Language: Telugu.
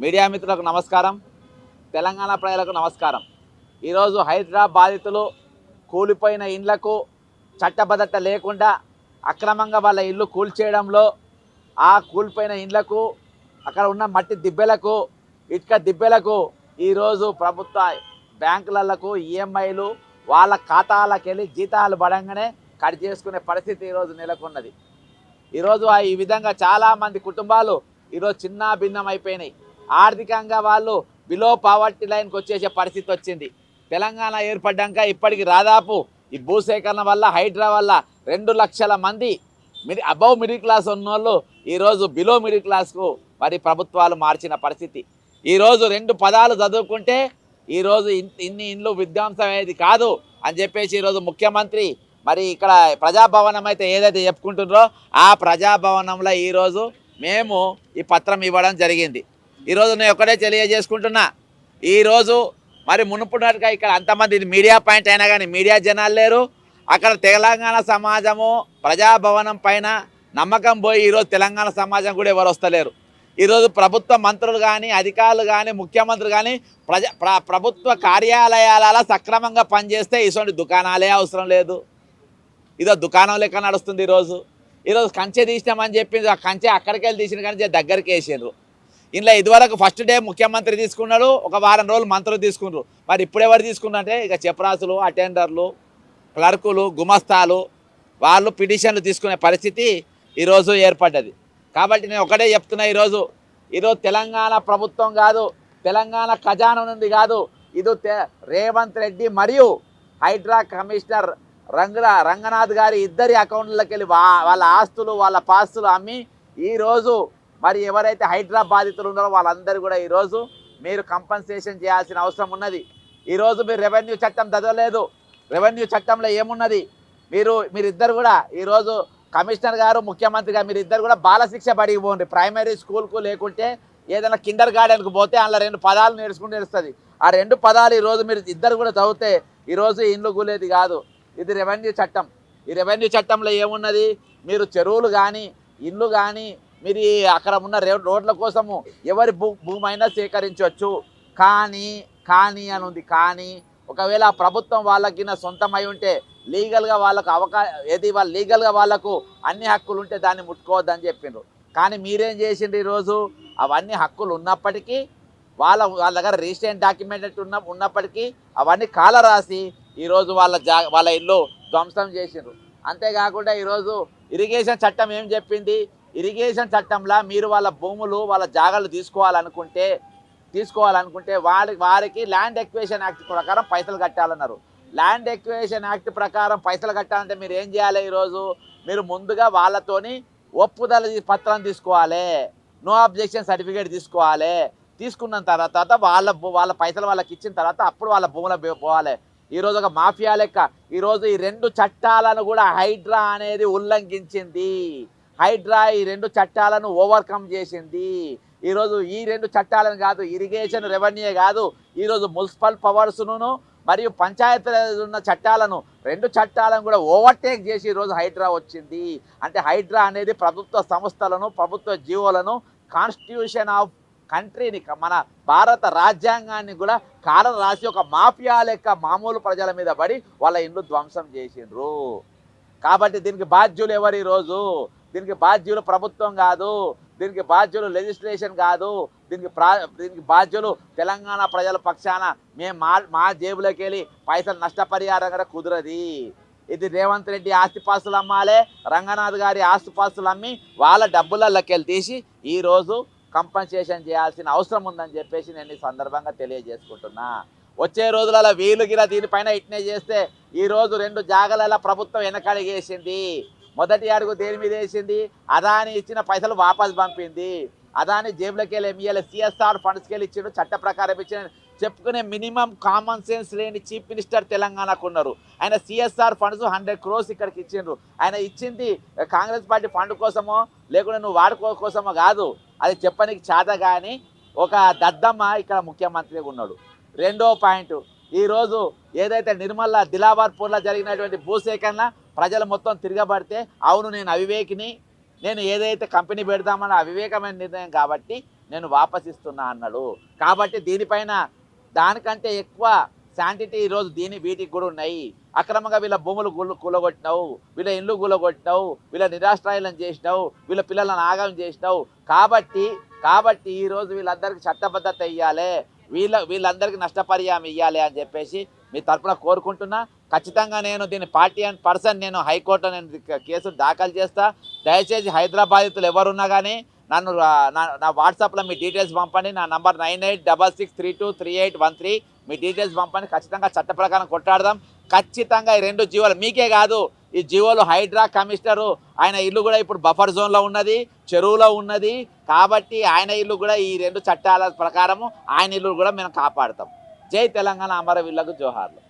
మీడియా మిత్రులకు నమస్కారం, తెలంగాణ ప్రజలకు నమస్కారం. ఈరోజు హైదరాబాద్ బాధితులు కూలిపోయిన ఇండ్లకు చట్టబద్ధత లేకుండా అక్రమంగా వాళ్ళ ఇల్లు కూల్చేయడంలో ఆ కూలిపోయిన ఇండ్లకు అక్కడ ఉన్న మట్టి దిబ్బెలకు ఇటుక దిబ్బెలకు ఈరోజు ప్రభుత్వ బ్యాంకులకు ఈఎంఐలు వాళ్ళ ఖాతాలకు వెళ్ళి జీతాలు పడంగానే కట్ చేసుకునే పరిస్థితి ఈరోజు నెలకొన్నది. ఈరోజు ఈ విధంగా చాలామంది కుటుంబాలు ఈరోజు చిన్న భిన్నం అయిపోయినాయి. ఆర్థికంగా వాళ్ళు బిలో పావర్టీ లైన్కి వచ్చేసే పరిస్థితి వచ్చింది. తెలంగాణ ఏర్పడ్డాక ఇప్పటికి దాదాపు ఈ భూసేకరణ వల్ల హైడ్రా వల్ల 2 లక్షల మంది అబవ్ మిడిల్ క్లాస్ ఉన్నోళ్ళు ఈరోజు బిలో మిడిల్ క్లాస్కు మరి ప్రభుత్వాలు మార్చిన పరిస్థితి. ఈరోజు 2 పదాలు చదువుకుంటే ఈరోజు ఇన్ని ఇండ్లు విధ్వంసం అయ్యేది కాదు అని చెప్పేసి ఈరోజు ముఖ్యమంత్రి మరి ఇక్కడ ప్రజాభవనం అయితే ఏదైతే చెప్పుకుంటున్నారో ఆ ప్రజాభవనంలో ఈరోజు మేము ఈ పత్రం ఇవ్వడం జరిగింది. ఈరోజు నేను ఒకటే తెలియజేసుకుంటున్నా, ఈరోజు మరి మునుపున్నట్టుగా ఇక్కడ అంతమంది మీడియా పాయింట్ అయినా కానీ మీడియా జనాలు లేరు. అక్కడ తెలంగాణ సమాజము ప్రజాభవనం పైన నమ్మకం పోయి ఈరోజు తెలంగాణ సమాజం కూడా ఎవరు వస్తలేరు. ఈరోజు ప్రభుత్వ మంత్రులు కానీ అధికారులు కానీ ముఖ్యమంత్రులు కానీ ప్రభుత్వ కార్యాలయాల సక్రమంగా పనిచేస్తే ఇటువంటి దుకాణాలే అవసరం లేదు. ఇదో దుకాణం లెక్క నడుస్తుంది. ఈరోజు కంచె తీసినామని చెప్పింది, ఆ కంచె అక్కడికి వెళ్ళి తీసిన కానీ దగ్గరికి వేసారు. ఇంట్లో ఇదివరకు ఫస్ట్ డే ముఖ్యమంత్రి తీసుకున్నాడు, ఒక వారం రోజులు మంత్రులు తీసుకున్నారు. మరి ఇప్పుడు ఎవరు తీసుకున్నారంటే ఇక చెప్రాసులు, అటెండర్లు, క్లర్కులు, గుమస్తాలు వాళ్ళు పిటిషన్లు తీసుకునే పరిస్థితి ఈరోజు ఏర్పడ్డది. కాబట్టి నేను ఒకటే చెప్తున్నా, ఈరోజు తెలంగాణ ప్రభుత్వం కాదు, తెలంగాణ ఖజానా నుండి కాదు, ఇది రేవంత్ రెడ్డి మరియు హైడ్రా కమిషనర్ రంగనాథ్ గారి ఇద్దరి అకౌంట్లకి వెళ్ళి వాళ్ళ ఆస్తులు వాళ్ళ పాస్తులు అమ్మి ఈరోజు మరి ఎవరైతే హైడ్రా బాధితులు ఉన్నారో వాళ్ళందరూ కూడా ఈరోజు మీరు కంపెన్సేషన్ చేయాల్సిన అవసరం ఉన్నది. ఈరోజు మీరు రెవెన్యూ చట్టం చదవలేదు. రెవెన్యూ చట్టంలో ఏమున్నది? మీరిద్దరు కూడా ఈరోజు కమిషనర్ గారు ముఖ్యమంత్రి గారు మీరిద్దరు కూడా బాలశిక్ష బడికి పోండి. ప్రైమరీ స్కూల్కు లేకుంటే ఏదైనా కిండర్ గార్డెన్కు పోతే అందులో 2 పదాలు నేర్చుకుంటూ తెలుస్తుంది. ఆ 2 పదాలు ఈరోజు మీరు ఇద్దరు కూడా చదివితే ఈరోజు ఇండ్లు కూలేది కాదు. ఇది రెవెన్యూ చట్టం. ఈ రెవెన్యూ చట్టంలో ఏమున్నది? మీరు చెరువులు కానీ ఇండ్లు కానీ మీరు అక్కడ ఉన్న రోడ్ల కోసము ఎవరి భూమి అయినా సేకరించవచ్చు. కానీ అని ఉంది. కానీ ఒకవేళ ఆ ప్రభుత్వం వాళ్ళకి సొంతమై ఉంటే లీగల్గా వాళ్ళకు లీగల్గా వాళ్ళకు అన్ని హక్కులు ఉంటే దాన్ని ముట్టుకోవద్దని చెప్పిండ్రు. కానీ మీరేం చేసిండ్రు? ఈరోజు అవన్నీ హక్కులు ఉన్నప్పటికీ వాళ్ళ దగ్గర రిజిస్ట్రేషన్ డాక్యుమెంట్ ఉన్నప్పటికీ అవన్నీ కాల రాసి ఈరోజు వాళ్ళ ఇల్లు ధ్వంసం చేసిండ్రు. అంతేకాకుండా ఈరోజు ఇరిగేషన్ చట్టం ఏం చెప్పింది? ఇరిగేషన్ చట్టంలో మీరు వాళ్ళ భూములు వాళ్ళ జాగాలు తీసుకోవాలనుకుంటే వారికి ల్యాండ్ ఎక్విజిషన్ యాక్ట్ ప్రకారం పైసలు కట్టాలన్నారు. ల్యాండ్ ఎక్విజిషన్ యాక్ట్ ప్రకారం పైసలు కట్టాలంటే మీరు ఏం చేయాలి? ఈరోజు మీరు ముందుగా వాళ్ళతోని ఒప్పుదల పత్రం తీసుకోవాలి, నో అబ్జెక్షన్ సర్టిఫికేట్ తీసుకోవాలి. తీసుకున్న తర్వాత వాళ్ళ పైసలు వాళ్ళకి ఇచ్చిన తర్వాత అప్పుడు వాళ్ళ భూముల పోవాలి. ఈరోజు ఒక మాఫియా లెక్క ఈరోజు ఈ 2 చట్టాలను కూడా హైడ్రా అనేది ఉల్లంఘించింది. హైడ్రా ఈ 2 చట్టాలను ఓవర్కమ్ చేసింది. ఈరోజు ఈ 2 చట్టాలను కాదు, ఇరిగేషన్ రెవెన్యూ కాదు, ఈరోజు మున్సిపల్ పవర్స్ను మరియు పంచాయతీ ఉన్న చట్టాలను 2 చట్టాలను కూడా ఓవర్టేక్ చేసి ఈరోజు హైడ్రా వచ్చింది. అంటే హైడ్రా అనేది ప్రభుత్వ సంస్థలను ప్రభుత్వ జీవోలను కాన్స్టిట్యూషన్ ఆఫ్ కంట్రీని మన భారత రాజ్యాంగాన్ని కూడా కాలం రాసి ఒక మాఫియా లెక్క మామూలు ప్రజల మీద పడి వాళ్ళ ఇండ్లు ధ్వంసం చేసిండ్రు. కాబట్టి దీనికి బాధ్యులు ఎవరు? ఈరోజు దీనికి బాధ్యులు ప్రభుత్వం కాదు, దీనికి బాధ్యులు లెజిస్లేషన్ కాదు, దీనికి బాధ్యులు తెలంగాణ ప్రజల పక్షాన మేము మా జేబులోకి వెళ్ళి పైసలు నష్టపరిహారం కూడా కుదరది. ఇది రేవంత్ రెడ్డి ఆస్తిపాస్తులు అమ్మాలే, రంగనాథ్ గారి ఆస్తిపాస్తులు అమ్మి వాళ్ళ డబ్బులకి వెళ్ళి తీసి ఈరోజు కంపెన్సేషన్ చేయాల్సిన అవసరం ఉందని చెప్పేసి నేను ఈ సందర్భంగా తెలియజేసుకుంటున్నా. వచ్చే రోజులలో వీలుగిలా దీనిపైన ఇట్నే చేస్తే ఈరోజు 2 జాగాల ప్రభుత్వం వెనకడిగేసింది. మొదటి అడుగు దేని మీద వేసింది? అదాని ఇచ్చిన పైసలు వాపసు పంపింది. అదాని జేబులకి వెళ్ళి ఎంఈఎల్ సిఎస్ఆర్ ఫండ్స్కి వెళ్ళి ఇచ్చిండు, చట్ట ప్రకారం ఇచ్చిన చెప్పుకునే మినిమం కామన్ సెన్స్ లేని చీఫ్ మినిస్టర్ తెలంగాణకు ఉన్నారు. ఆయన సిఎస్ఆర్ ఫండ్స్ 100 crores ఇక్కడికి ఇచ్చిండ్రు. ఆయన ఇచ్చింది కాంగ్రెస్ పార్టీ ఫండ్ కోసమో లేకుంటే నువ్వు వాడుకో కోసమో కాదు, అది చెప్పనికి చేత. కానీ ఒక దద్దమ్మ ఇక్కడ ముఖ్యమంత్రిగా ఉన్నాడు. 2వ పాయింట్, ఈరోజు ఏదైతే నిర్మల్ దిలావర్పూర్లో జరిగినటువంటి భూసేకరణ ప్రజలు మొత్తం తిరగబడితే అవును నేను అవివేకిని, నేను ఏదైతే కంపెనీ పెడదామన్న అవివేకమైన నిర్ణయం కాబట్టి నేను వాపసిస్తున్నా అన్నాడు. కాబట్టి దీనిపైన దానికంటే ఎక్కువ శాంటిటీ ఈరోజు వీటికి కూడా ఉన్నాయి. అక్రమంగా వీళ్ళ భూములు కూలగొట్టినావు, వీళ్ళ ఇల్లు కూలగొట్టినావు, వీళ్ళ నిరాశ్రయాలను చేసినావు, వీళ్ళ పిల్లలను ఆగం చేసినావు. కాబట్టి ఈరోజు వీళ్ళందరికీ చట్టబద్ధత ఇవ్వాలి, వీళ్ళందరికీ నష్టపరిహారం ఇవ్వాలి అని చెప్పేసి మీ తరఫున కోరుకుంటున్నా. ఖచ్చితంగా నేను దీన్ని పార్టీ అండ్ పర్సన్ నేను హైకోర్టులో నేను కేసు దాఖలు చేస్తా. దయచేసి హైదరాబాదితులు ఎవరున్నా కానీ నన్ను నా వాట్సాప్లో మీ డీటెయిల్స్ పంపండి. నా నంబర్ 9866323813. మీ డీటెయిల్స్ పంపండి. ఖచ్చితంగా చట్ట ప్రకారం కొట్టాడదాం. ఖచ్చితంగా ఈ 2 జీవోలు మీకే కాదు, ఈ జీవోలు హైడ్రా కమిషనరు ఆయన ఇల్లు కూడా ఇప్పుడు బఫర్ జోన్లో ఉన్నది, చెరువులో ఉన్నది. కాబట్టి ఆయన ఇల్లు కూడా ఈ 2 చట్టాల ప్రకారము ఆయన ఇల్లు కూడా మేము కాపాడుతాం. జై తెలంగాణ, అమరవీరులకు జోహార్లు.